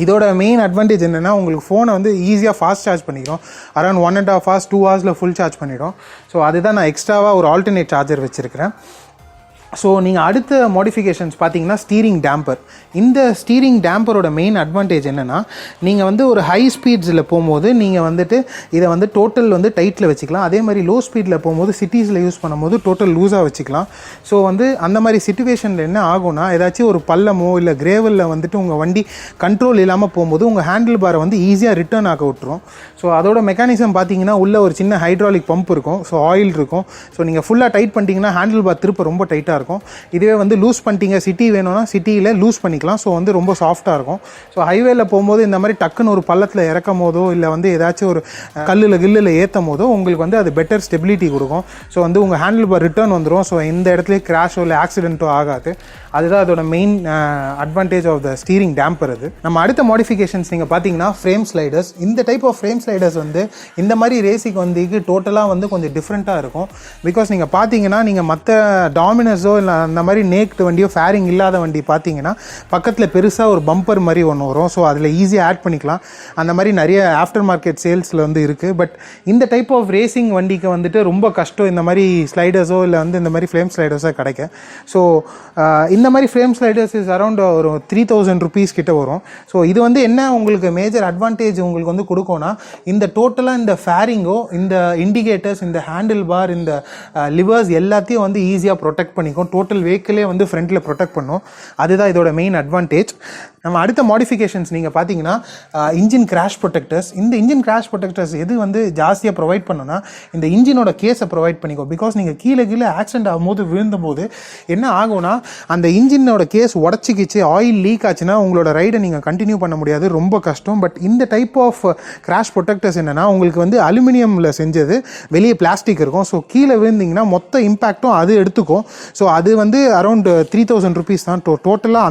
இதோட மெயின் அட்வான்டேஜ் என்னென்னா உங்களுக்கு ஃபோனை வந்து ஈஸியாக ஃபாஸ்ட் சார்ஜ் பண்ணிக்கிறோம். Around 1.5 hours 2 hours full charge பண்ணிடும். ஸோ அதுதான் நான் எக்ஸ்ட்ராவாக ஒரு ஆல்டர்னேட் சார்ஜர் வச்சுருக்கிறேன். ஸோ நீங்கள் அடுத்த மாடிஃபிகேஷன்ஸ் பார்த்தீங்கன்னா ஸ்டீரிங் டேம்பர். இந்த ஸ்டீரிங் டேம்பரோட மெயின் அட்வான்டேஜ் என்னென்னா நீங்கள் வந்து ஒரு ஹை ஸ்பீட்ஸில் போகும்போது நீங்கள் வந்துட்டு இதை வந்து டோட்டல் வந்து டைட்டில் வச்சுக்கலாம். அதே மாதிரி லோ ஸ்பீடில் போகும்போது சிட்டிஸில் யூஸ் பண்ணும்போது டோட்டல் லூஸாக வச்சுக்கலாம். ஸோ வந்து அந்த மாதிரி சிச்சுவேஷனில் என்ன ஆகும்னா ஏதாச்சும் ஒரு பள்ளமோ இல்லை கிரேவலில் வந்துட்டு உங்கள் வண்டி கண்ட்ரோல் இல்லாமல் போகும்போது உங்கள் ஹேண்டில் பாரை வந்து ஈஸியாக ரிட்டர்ன் ஆக விட்டுரும். ஸோ அதோட மெக்கானிசம் பார்த்தீங்கன்னா உள்ள ஒரு சின்ன ஹைட்ராலிக் பம்ப் இருக்கும். ஸோ ஆயில் இருக்கும். ஸோ நீங்கள் ஃபுல்லாக டைட் பண்ணிட்டீங்கன்னா ஹேண்டில் பார் திருப்ப ரொம்ப டைட்டாக இருக்கும். இதுவே வந்து லூஸ் பண்ணிட்டீங்க, சிட்டி வேணும்னா சிட்டியில் லூஸ் பண்ணிக்கலாம். ஸோ வந்து ரொம்ப சாஃப்டாக இருக்கும். ஸோ ஹைவேல போகும்போது இந்த மாதிரி டக்குன்னு ஒரு பள்ளத்தில் இறக்கும் போதோ இல்லை வந்து ஏதாச்சும் ஒரு கில்லில் ஏற்றும் போதோ உங்களுக்கு வந்து அது பெட்டர் ஸ்டெபிலிட்டி கொடுக்கும். ஸோ வந்து உங்கள் ஹேண்டில் பார் ரிட்டர்ன் வந்துடும். ஸோ இந்த இடத்துல கிராஷோ இல்லை ஆக்சிடென்ட்டோ ஆகாது. அதுதான் அதோட main advantage of the steering damper. அது நம்ம அடுத்த மாடிஃபிகேஷன்ஸ் நீங்கள் பார்த்தீங்கன்னா ஃப்ரேம் ஸ்லைடர்ஸ். இந்த டைப் ஆஃப் ஃப்ரேம் ஸ்லைடர்ஸ் வந்து இந்த மாதிரி ரேசிங் வந்து டோட்டலாக வந்து கொஞ்சம் டிஃப்ரெண்ட்டாக இருக்கும். பிகாஸ் நீங்கள் பார்த்தீங்கன்னா நீங்கள் மற்ற டாமினர்ஸோ இல்லை அந்த மாதிரி நேக்டு வண்டியோ ஃபேரிங் இல்லாத வண்டி பார்த்தீங்கன்னா பக்கத்தில் பெருசாக ஒரு பம்பர் மாதிரி ஒன்று வரும். ஸோ அதில் ஈஸியாக ஆட் பண்ணிக்கலாம். அந்த மாதிரி நிறைய ஆஃப்டர் மார்க்கெட் சேல்ஸில் வந்து இருக்குது. பட் இந்த டைப் ஆஃப் ரேசிங் வண்டிக்கு வந்துட்டு ரொம்ப கஷ்டம் இந்த மாதிரி ஸ்லைடர்ஸோ இல்லை வந்து இந்த மாதிரி ஃப்ரேம் ஸ்லைடர்ஸோ கிடைக்க. ஸோ இந்த மாதிரி ஃப்ரேம் ஸ்லைடர்ஸ் இஸ் அரௌண்ட் ஒரு 3000 ருபீஸ் கிட்ட வரும். ஸோ இது வந்து என்ன உங்களுக்கு மேஜர் அட்வான்டேஜ் உங்களுக்கு வந்து கொடுக்கும்னா இந்த டோட்டலாக இந்த ஃபேரிங்கோ இந்த இண்டிகேட்டர்ஸ் இந்த ஹேண்டில் பார் இந்த லிவர்ஸ் எல்லாத்தையும் வந்து ஈஸியாக ப்ரொடெக்ட் பண்ணிக்கும். டோட்டல் வெஹிக்கிளே வந்து ஃப்ரண்ட்டில் ப்ரொடெக்ட் பண்ணும். அதுதான் இதோட மெயின் அட்வான்டேஜ். நம்ம அடுத்த மாடிஃபிகேஷன்ஸ் நீங்கள் பார்த்தீங்கன்னா இன்ஜின் கிராஷ் ப்ரொடெக்டர்ஸ். இந்த இன்ஜின் கிராஷ் ப்ரொடெக்டர்ஸ் எது வந்து ஜாஸ்தியாக ப்ரொவைட் பண்ணோன்னா இந்த இன்ஜினோட கேஸை ப்ரொவைட் பண்ணிக்கோ. பிகாஸ் நீங்கள் கீழே ஆக்சிடென்ட் ஆகும்போது விழுந்தபோது என்ன ஆகும்னா அந்த இன்ஜினோட கேஸ் உடச்சிக்கிச்சு ஆயில் லீக் ஆச்சுன்னா உங்களோட ரைடை நீங்கள் கண்டினியூ பண்ண முடியாது, ரொம்ப கஷ்டம். பட் இந்த டைப் ஆஃப் கிராஷ் ப்ரொடெக்டர்ஸ் என்னென்னா உங்களுக்கு வந்து அலுமினியமில் செஞ்சது, வெளியே பிளாஸ்டிக் இருக்கும். ஸோ கீழே விழுந்தீங்கன்னா மொத்த இம்பேக்டும் அது எடுத்துக்கும். ஸோ அது வந்து அரௌண்ட் 3000 ருபீஸ் தான் டோட்டலாக.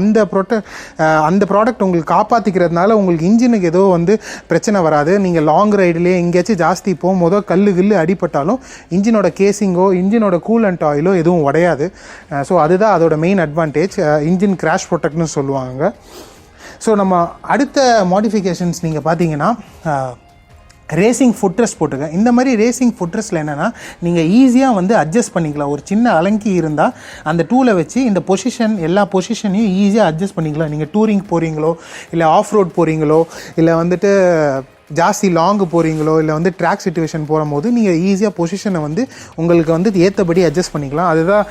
அந்த ப்ராடக்ட் உங்களுக்கு காப்பாற்றிக்கிறதுனால உங்களுக்கு இன்ஜினுக்கு ஏதோ வந்து பிரச்சனை வராது. நீங்கள் லாங் ரைடுலேயே எங்கேயாச்சும் ஜாஸ்தி போகும்போதோ கல்லு அடிப்பட்டாலும் இன்ஜினோட கேசிங்கோ இன்ஜினோட கூலண்ட் ஆயிலோ எதுவும் உடையாது. ஸோ அதுதான் அதோட மெயின் அட்வான்டேஜ், இன்ஜின் கிராஷ் ப்ரொடெக்ட்னு சொல்லுவாங்க. ஸோ நம்ம அடுத்த மாடிஃபிகேஷன்ஸ் நீங்கள் பார்த்தீங்கன்னா ரேசிங் ஃபுட்ரெஸ்ட் போட்டுருக்கேன். இந்த மாதிரி ரேசிங் ஃபுட்ரெஸ்ட்டில் என்னென்னா நீங்கள் ஈஸியாக வந்து அட்ஜஸ்ட் பண்ணிக்கலாம். ஒரு சின்ன அலங்கி இருந்தால் அந்த டூலை வச்சு இந்த பொசிஷன் எல்லா பொசிஷனையும் ஈஸியாக அட்ஜஸ்ட் பண்ணிக்கலாம். நீங்கள் டூரிங் போகிறீங்களோ இல்லை ஆஃப் ரோட் போகிறீங்களோ இல்லை வந்துட்டு ஜாஸ்தி லாங்கு போகிறீங்களோ இல்லை வந்து ட்ராக் சிச்சுவேஷன் போகும்போது நீங்கள் ஈஸியாக பொசிஷனை வந்து உங்களுக்கு வந்து ஏற்றபடி அட்ஜஸ்ட் பண்ணிக்கலாம். அதுதான்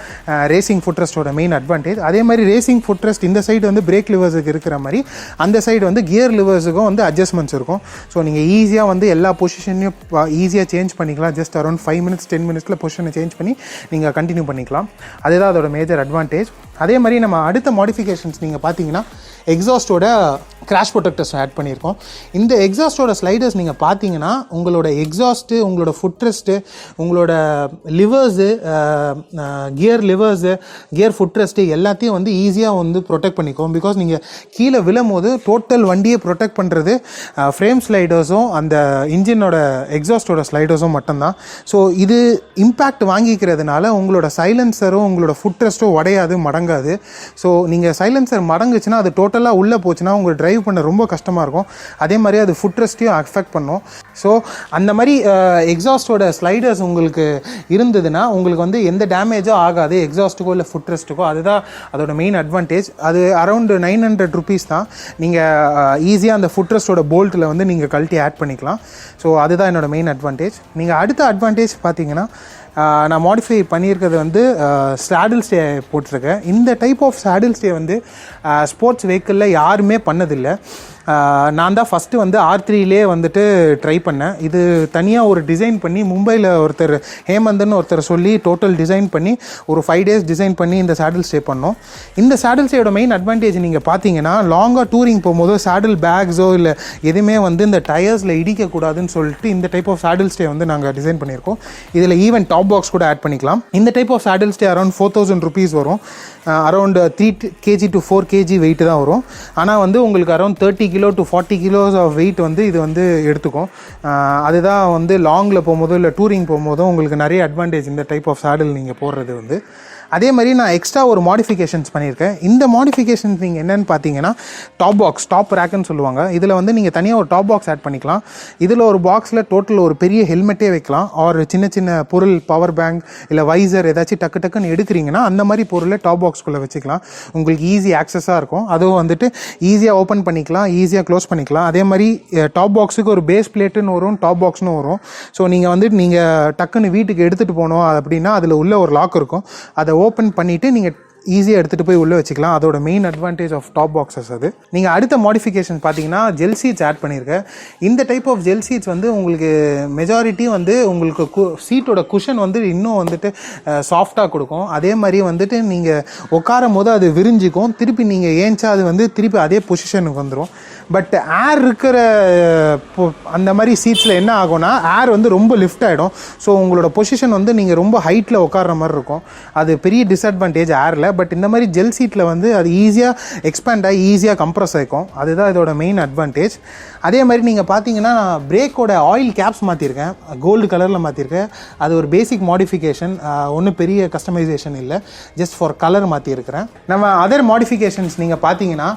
ரேசிங் ஃபுட்ரெஸ்ட்டோட மெயின் அட்வான்டேஜ். அதே மாதிரி ரேசிங் ஃபுட்ரெஸ்ட் இந்த சைடு வந்து பிரேக் லிவர்ஸுக்கு இருக்கிற மாதிரி அந்த சைடு வந்து கியர் லிவர்ஸுக்கும் வந்து அட்ஜஸ்ட்மெண்ட்ஸ் இருக்கும். ஸோ நீங்கள் ஈஸியாக வந்து எல்லா பொசிஷனையும் ஈஸியாக சேஞ்ச் பண்ணிக்கலாம். ஜஸ்ட் அரௌண்ட் 5 minutes 10 minutes பொசிஷனை சேஞ்ச் பண்ணி நீங்கள் கண்டினியூ பண்ணிக்கலாம். அதுதான் அதோட மேஜர் அட்வான்டேஜ். அதே மாதிரி நம்ம அடுத்த மாடிஃபிகேஷன்ஸ் நீங்கள் பார்த்தீங்கன்னா எக்ஸாஸ்டோட கிராஷ் ப்ரொடெக்டர்ஸ் ஆட் பண்ணியிருக்கோம். இந்த எக்ஸாஸ்டோட ஸ்லைடர்ஸ் நீங்கள் பார்த்தீங்கன்னா உங்களோட எக்ஸாஸ்ட்டு, உங்களோட ஃபுட்ரெஸ்ட்டு, உங்களோட லிவர்ஸு, கியர் லிவர்ஸு, கியர் ஃபுட்ரெஸ்ட்டு எல்லாத்தையும் வந்து ஈஸியாக வந்து ப்ரொடெக்ட் பண்ணிக்கும். பிகாஸ் நீங்கள் கீழே விழும்போது டோட்டல் வண்டியை ப்ரொடெக்ட் பண்ணுறது ஃப்ரேம் ஸ்லைடர்ஸும் அந்த இன்ஜினோட எக்ஸாஸ்டோட ஸ்லைடர்ஸும் மட்டும்தான். ஸோ இது இம்பேக்ட் வாங்கிக்கிறதுனால உங்களோட சைலன்சரும் உங்களோட ஃபுட்ரெஸ்ட்டும் உடையாது, மடங்காது. ஸோ நீங்கள் சைலன்சர் மடங்குச்சுன்னா அது டோட்டலாக உள்ளே போச்சுன்னா உங்களுக்கு டிரைவ் பண்ண ரொம்ப கஷ்டமாக இருக்கும். அதே மாதிரி அது ஃபுட்ரெஸ்ட்டையும் அஃபெக்ட் பண்ணும். ஸோ அந்த மாதிரி எக்ஸாஸ்டோட ஸ்லைடர்ஸ் உங்களுக்கு இருந்ததுன்னா உங்களுக்கு வந்து எந்த டேமேஜும் ஆகாது எக்ஸாஸ்ட்டுக்கோ இல்லை ஃபுட்ரெஸ்ட்டுக்கோ. அதுதான் அதோட மெயின் அட்வான்டேஜ். அது அரௌண்ட் 900 ருபீஸ் தான். நீங்கள் ஈஸியாக அந்த ஃபுட்ரெஸ்ட்டோட போல்ட்டில் வந்து நீங்கள் கழட்டி ஆட் பண்ணிக்கலாம். ஸோ அதுதான் என்னோட மெயின் அட்வான்டேஜ். நீங்கள் அடுத்த அட்வான்டேஜ் பார்த்தீங்கன்னா நான் மாடிஃபை பண்ணியிருக்கிறது வந்து சேடில் ஸ்டே போட்டிருக்கேன். இந்த டைப் ஆஃப் சேடில் ஸ்டே வந்து ஸ்போர்ட்ஸ் வெஹிக்கிளில் யாருமே பண்ணதில்லை. நான் தான் ஃபஸ்ட்டு வந்து R3லே வந்துட்டு ட்ரை பண்ணேன். இது தனியாக ஒரு டிசைன் பண்ணி மும்பையில் ஒருத்தர் ஹேமந்தன் ஒருத்தர் சொல்லி டோட்டல் டிசைன் பண்ணி ஒரு 5 days டிசைன் பண்ணி இந்த சேடில் ஸ்டே பண்ணோம். இந்த சேடில் ஸ்டேயோட மெயின் அட்வான்டேஜ் நீங்கள் பார்த்தீங்கன்னா, லாங்காக டூரிங் போகும்போது சேடில் பேக்ஸோ இல்லை எதுவுமே வந்து இந்த டயர்ஸில் இடிக்கக்கூடாதுன்னு சொல்லிட்டு இந்த டைப் ஆஃப் சேடில் ஸ்டே வந்து நாங்கள் டிசைன் பண்ணியிருக்கோம். இதில் ஈவன் டாப் பாக்ஸ் கூட ஆட் பண்ணிக்கலாம். இந்த type of saddle stay around 4000 rupees வரும். Around 3 kg to 4 kg weight தான் வரும். ஆனால் வந்து உங்களுக்கு around 30 kilo to 40 kilos of weight வந்து இது வந்து எடுத்துக்கும். அதுதான் வந்து லாங்கில் போகும்போதோ இல்லை டூரிங் போகும்போதோ உங்களுக்கு நிறைய அட்வான்டேஜ் இந்த டைப் ஆஃப் சேடில் நீங்கள் போடுறது வந்து. அதே மாதிரி நான் எக்ஸ்ட்ரா ஒரு மாடிஃபிகேஷன்ஸ் பண்ணியிருக்கேன். இந்த மாடிஃபிகேஷன்ஸ் நீங்கள் என்னென்னு பார்த்தீங்கன்னா, டாப் பாக்ஸ், டாப் ரேக்குன்னு சொல்லுவாங்க. இதில் வந்து நீங்கள் தனியாக ஒரு டாப் பாக்ஸ் ஆட் பண்ணிக்கலாம். இதில் ஒரு பாக்ஸில் டோட்டல் ஒரு பெரிய ஹெல்மெட்டே வைக்கலாம். ஒரு சின்ன சின்ன பொருள், பவர் பேங்க் இல்லை வைசர் ஏதாச்சும் டக்குன்னு எடுக்கிறீங்கன்னா அந்த மாதிரி பொருளை டாப் பாக்ஸ்குள்ளே வச்சுக்கலாம். உங்களுக்கு ஈஸி ஆக்சஸாக இருக்கும். அதுவும் வந்துட்டு ஈஸியாக ஓப்பன் பண்ணிக்கலாம், ஈஸியாக க்ளோஸ் பண்ணிக்கலாம். அதே மாதிரி டாப் பாக்ஸுக்கு ஒரு பேஸ் பிளேட்டுன்னு வரும், டாப் பாக்ஸ்னு வரும். ஸோ நீங்கள் வந்து நீங்கள் டக்குன்னு வீட்டுக்கு எடுத்துகிட்டு போகணும் அப்படின்னா அதில் உள்ள ஒரு லாக் இருக்கும். அதை ஓப்பன் பண்ணிவிட்டு நீங்கள் ஈஸியாக எடுத்துகிட்டு போய் உள்ளே வச்சுக்கலாம். அதோட main advantage of top boxes அது. நீங்கள் அடுத்த மாடிஃபிகேஷன் பார்த்தீங்கன்னா ஜெல் சீட்ஸ் ஆட் பண்ணியிருக்கேன். இந்த டைப் ஆஃப் ஜெல் சீட்ஸ் வந்து உங்களுக்கு மெஜாரிட்டி வந்து உங்களுக்கு சீட்டோட குஷன் வந்து இன்னும் வந்துட்டு சாஃப்டாக கொடுக்கும். அதே மாதிரி வந்துட்டு நீங்கள் உட்காரும் போது அது விரிஞ்சிக்கும். திருப்பி நீங்கள் ஏன்ச்சா அது வந்து திருப்பி அதே பொசிஷனுக்கு வந்துடும். பட் ஏர் இருக்கிற அந்த மாதிரி சீட்ஸில் என்ன ஆகும்னா, ஏர் வந்து ரொம்ப லிஃப்ட் ஆகிடும். ஸோ உங்களோட பொசிஷன் வந்து நீங்கள் ரொம்ப ஹைட்டில் உட்கார்ற மாதிரி இருக்கும். அது பெரிய டிஸ்அட்வான்டேஜ் ஏரில். பட் இந்த மாதிரி ஜெல் சீட்டில் வந்து அது ஈஸியாக எக்ஸ்பேண்ட் ஆகி ஈஸியாக கம்ப்ரஸ் ஆகிக்கும். அதுதான் இதோட மெயின் அட்வான்டேஜ். அதே மாதிரி நீங்கள் பார்த்தீங்கன்னா, பிரேக்கோட ஆயில் கேப்ஸ் மாற்றிருக்கேன், கோல்டு கலரில் மாற்றிருக்கேன். அது ஒரு பேசிக் மாடிஃபிகேஷன், ஒன்றும் பெரிய கஸ்டமைசேஷன் இல்லை, ஜஸ்ட் ஃபார் கலர் மாற்றிருக்கிறேன். நம்ம அதர் மாடிஃபிகேஷன்ஸ் நீங்கள் பார்த்தீங்கன்னா,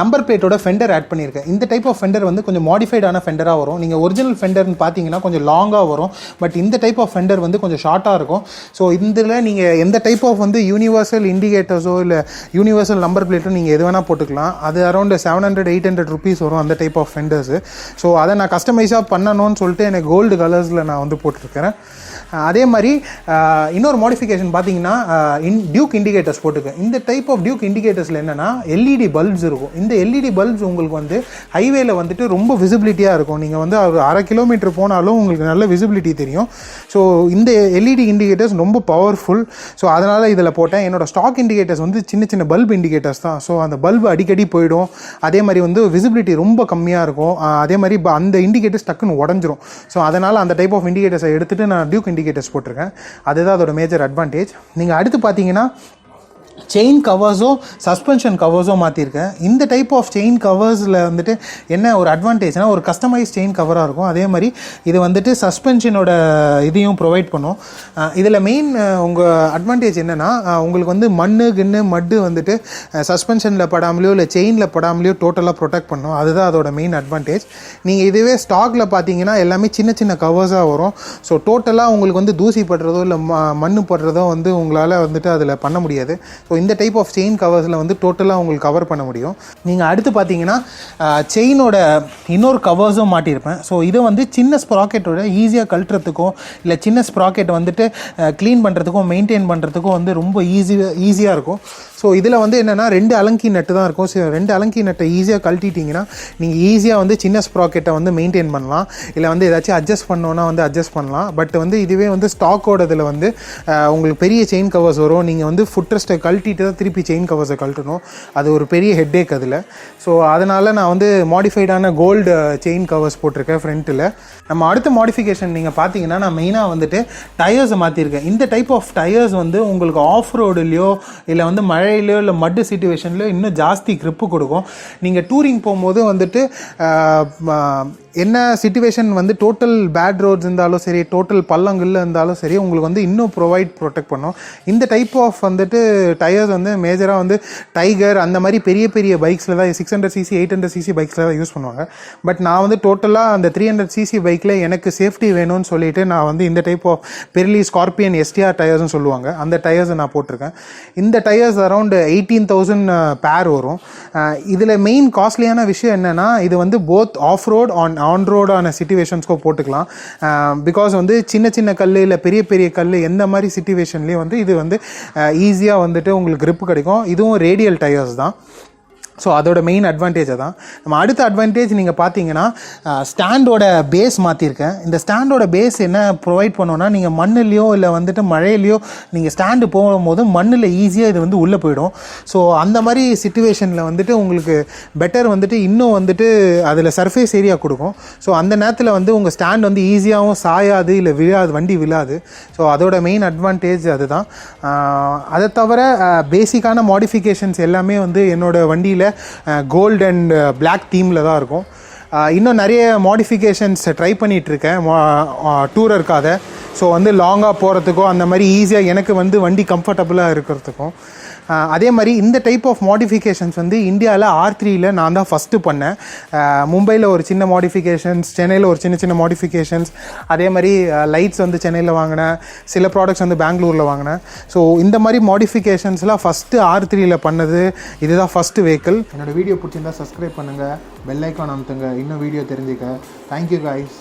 நம்பர் பிளேட்டோட ஃபெண்டர் ஆட் பண்ணியிருக்கேன். இந்த டைப் ஆஃப் ஃபெண்டர் வந்து கொஞ்சம் மாடிஃபைடான ஃபெண்டராக வரும். நீங்கள் ஒரிஜினல் ஃபெண்டர்னு பார்த்தீங்கன்னா கொஞ்சம் லாங்காக வரும். பட் இந்த டைப் ஆஃப் ஃபெண்டர் வந்து கொஞ்சம் ஷார்ட்டாக இருக்கும். ஸோ இதில் நீங்கள் எந்த டைப் ஆஃப் வந்து யூனிவர்சல் இண்டிகேட்டர்ஸோ இல்லை யூனிவர்சல் நம்பர் பிளேட்டோ நீங்கள் எது வேணால் போட்டுக்கலாம். அது அரௌண்ட் 700-800 rupees வரும் அந்த டைப் ஆஃப் ஃபெண்டர்ஸ். ஸோ அதை நான் கஸ்டமைஸாக பண்ணணும்னு சொல்லிட்டு எனக்கு கோல்டு கலர்ஸில் நான் வந்து போட்டிருக்கிறேன். அதே மாதிரி இன்னொரு மாடிஃபிகேஷன் பார்த்தீங்கன்னா, டியூக் இண்டிகேட்டர்ஸ் போட்டுருக்கேன். இந்த டைப் ஆஃப் டியூக் இண்டிகேட்டர்ஸில் என்னென்னா எல்இடி பல்ப்ஸ் இருக்கும். இந்த எல்இடி பல்ப்ஸ் உங்களுக்கு வந்து ஹைவேல வந்துட்டு ரொம்ப விசிபிலிட்டியாக இருக்கும். நீங்கள் வந்து ஒரு 1/2 kilometer போனாலும் உங்களுக்கு நல்ல விசிபிலிட்டி தெரியும். ஸோ இந்த எல்இடி இண்டிகேட்டர்ஸ் ரொம்ப பவர்ஃபுல். ஸோ அதனால் இதில் போட்டேன். என்னோட ஸ்டாக் இண்டிகேட்டர்ஸ் வந்து சின்ன சின்ன பல்ப் இண்டிகேட்டர்ஸ் தான். ஸோ அந்த பல்பு அடிக்கடி போயிடும். அதே மாதிரி வந்து விசிபிலிட்டி ரொம்ப கம்மியாக இருக்கும். அதே மாதிரி அந்த இண்டிகேட்டர்ஸ் டக்குன்னு உடஞ்சிரும். ஸோ அதனால் அந்த டைப் ஆஃப் இண்டிகேட்டர்ஸை எடுத்துகிட்டு நான் டியூக் இண்டிகேட்டர்ஸ் போட்டிருக்கேன். அதுதான் அதோட மேஜர் அட்வான்டேஜ். நீங்கள் அடுத்து பார்த்தீங்கன்னா, செயின் கவர்ஸோ சஸ்பென்ஷன் கவர்ஸோ மாற்றிருக்கேன். இந்த டைப் ஆஃப் செயின் கவர்ஸில் வந்துட்டு என்ன ஒரு அட்வான்டேஜ்னால், ஒரு கஸ்டமைஸ் செயின் கவராக இருக்கும். அதே மாதிரி இது வந்துட்டு சஸ்பென்ஷனோட இதையும் ப்ரொவைட் பண்ணும். இதில் மெயின் உங்கள் அட்வான்டேஜ் என்னென்னா, உங்களுக்கு வந்து மட்டு வந்துட்டு சஸ்பென்ஷனில் படாமலையோ இல்லை செயினில் படாமலையோ டோட்டலாக ப்ரொடெக்ட் பண்ணும். அதுதான் அதோட மெயின் அட்வான்டேஜ். நீங்கள் இதுவே ஸ்டாக்கில் பார்த்தீங்கன்னா எல்லாமே சின்ன சின்ன கவர்ஸாக வரும். ஸோ டோட்டலாக உங்களுக்கு வந்து தூசி படுறதோ இல்லை மண் படுறதோ வந்து உங்களால் வந்துட்டு அதில் பண்ண முடியாது. ஸோ இந்த டைப் ஆஃப் செயின் கவர்ஸில் வந்து டோட்டலாக உங்களுக்கு கவர் பண்ண முடியும். நீங்கள் அடுத்து பார்த்தீங்கன்னா, செயினோட இன்னொரு கவர்ஸும் மாட்டியிருப்பேன். ஸோ இதை வந்து சின்ன ஸ்ப்ராக்கெட்டோட ஈஸியாக கழட்டுறதுக்கும் இல்லை சின்ன ஸ்ப்ராக்கெட் வந்துட்டு க்ளீன் பண்ணுறதுக்கும் மெயின்டைன் பண்ணுறதுக்கும் வந்து ரொம்ப ஈஸியாக இருக்கும். ஸோ இதில் வந்து என்னென்னா 2 அலங்கி நட்டு தான் இருக்கும். ஸோ 2 அலங்கி நட்டை ஈஸியாக கழட்டிட்டிங்கன்னா நீங்கள் ஈஸியாக வந்து சின்ன ஸ்ப்ராக்கெட்டை வந்து மெயின்டைன் பண்ணலாம். இல்லை வந்து ஏதாச்சும் அட்ஜஸ்ட் பண்ணோன்னா வந்து அட்ஜஸ்ட் பண்ணலாம். பட் வந்து இதுவே வந்து ஸ்டாக்கோட இதில் வந்து உங்களுக்கு பெரிய செயின் கவர்ஸ் வரும். நீங்கள் வந்து ஃபுட்ரெஸ்ட்டை கழட்டிட்டு தான் திருப்பி செயின் கவர்ஸை கழட்டணும். அது ஒரு பெரிய ஹெட்டேக் அதில். ஸோ அதனால் நான் வந்து மாடிஃபைடான கோல்டு செயின் கவர்ஸ் போட்டிருக்கேன் ஃப்ரண்ட்டில். நம்ம அடுத்த மாடிஃபிகேஷன் நீங்கள் பார்த்தீங்கன்னா, நான் மெயினாக வந்துட்டு டயர்ஸை மாற்றிருக்கேன். இந்த டைப் ஆஃப் டயர்ஸ் வந்து உங்களுக்கு ஆஃப் ரோடுலையோ இல்லை வந்து மழையிலையோ இல்லை மட்டு சிச்சுவேஷன்லையோ இன்னும் ஜாஸ்தி க்ரிப்பு கொடுக்கும். நீங்கள் டூரிங் போகும்போது வந்துட்டு என்ன சிச்சுவேஷன் வந்து டோட்டல் பேட் ரோட்ஸ் இருந்தாலும் சரி, டோட்டல் பள்ளங்கள்ல இருந்தாலும் சரி, உங்களுக்கு வந்து இன்னும் ப்ரொடெக்ட் பண்ணும். இந்த டைப் ஆஃப் வந்துட்டு டயர்ஸ் வந்து மேஜராக வந்து டைகர் அந்த மாதிரி பெரிய பெரிய பைக்ஸில் தான் 600cc 800cc பைக்ஸில் தான் யூஸ் பண்ணுவாங்க. பட் நான் வந்து டோட்டலாக அந்த 300cc பைக்கில் எனக்கு சேஃப்டி வேணும்னு சொல்லிட்டு நான் வந்து இந்த டைப் ஆஃப் பெர்லி ஸ்கார்பியன் STR டயர்ஸ்னு சொல்லுவாங்க, அந்த டயர்ஸை நான் போட்டிருக்கேன். இந்த டயர்ஸ் அரௌண்ட் 18,000 பேர் வரும். இதில் மெயின் காஸ்ட்லியான விஷயம் என்னென்னா, இது வந்து போத் ஆஃப் ரோட் ஆன் ரோடான சிச்சுவேஷன்ஸ்க்கோ போட்டுக்கலாம். பிகாஸ் வந்து சின்ன சின்ன கல் இல்லை பெரிய பெரிய கல் எந்த மாதிரி சிச்சுவேஷன்லேயும் வந்து இது வந்து ஈஸியாக வந்துட்டு உங்களுக்கு grip கிடைக்கும். இதுவும் ரேடியல் டயர்ஸ் தான். ஸோ அதோட மெயின் அட்வான்டேஜை தான். நம்ம அடுத்த அட்வான்டேஜ் நீங்கள் பார்த்தீங்கன்னா ஸ்டாண்டோட பேஸ் மாற்றிருக்கேன். இந்த ஸ்டாண்டோட பேஸ் என்ன ப்ரொவைட் பண்ணோன்னா நீங்கள் மண்ணுலையோ இல்லை வந்துட்டு மழையிலையோ நீங்கள் ஸ்டாண்டு போகும்போது மண்ணில் ஈஸியாக இது வந்து உள்ளே போயிடும். ஸோ அந்த மாதிரி சிச்சுவேஷனில் வந்துட்டு உங்களுக்கு பெட்டர் வந்துட்டு இன்னும் வந்துட்டு அதில் சர்ஃபேஸ் ஏரியா கொடுக்கும். ஸோ அந்த நேரத்தில் வந்து உங்கள் ஸ்டாண்ட் வந்து ஈஸியாகவும் சாயாது இல்லை விழாது, வண்டி விழாது. ஸோ அதோட மெயின் அட்வான்டேஜ் அதுதான். அதை தவிர பேசிக்கான மாடிஃபிகேஷன்ஸ் எல்லாமே வந்து என்னோடய வண்டியில் கோல்டு அண்ட் பிளாக் தீமில் தான் இருக்கும். இன்னும் நிறைய மாடிஃபிகேஷன்ஸ் ட்ரை பண்ணிகிட்ருக்கேன் டூரருக்காக. ஸோ வந்து லாங்காக போகிறதுக்கோ அந்த மாதிரி ஈஸியாக எனக்கு வந்து வண்டி கம்ஃபர்டபுளாக இருக்கிறதுக்கும். அதே மாதிரி இந்த டைப் ஆஃப் மாடிஃபிகேஷன்ஸ் வந்து இந்தியாவில் R3யில் நான் தான் ஃபஸ்ட்டு பண்ணேன். மும்பையில் ஒரு சின்ன மாடிஃபிகேஷன்ஸ், சென்னையில் ஒரு சின்ன சின்ன மாடிஃபிகேஷன்ஸ், அதே மாதிரி லைட்ஸ் வந்து சென்னையில் வாங்கினேன், சில ப்ராடக்ட்ஸ் வந்து பெங்களூரில் வாங்கினேன். ஸோ இந்த மாதிரி மாடிஃபிகேஷன்ஸ்லாம் ஃபஸ்ட்டு R3யில் பண்ணது இதுதான் ஃபஸ்ட்டு வெஹிக்கிள். என்னோடய வீடியோ பிடிச்சிருந்தால் சப்ஸ்கிரைப் பண்ணுங்கள், பெல் ஐக்கான் அமுத்துங்க, இன்னும் வீடியோ தெரிஞ்சுக்க. Thank you guys.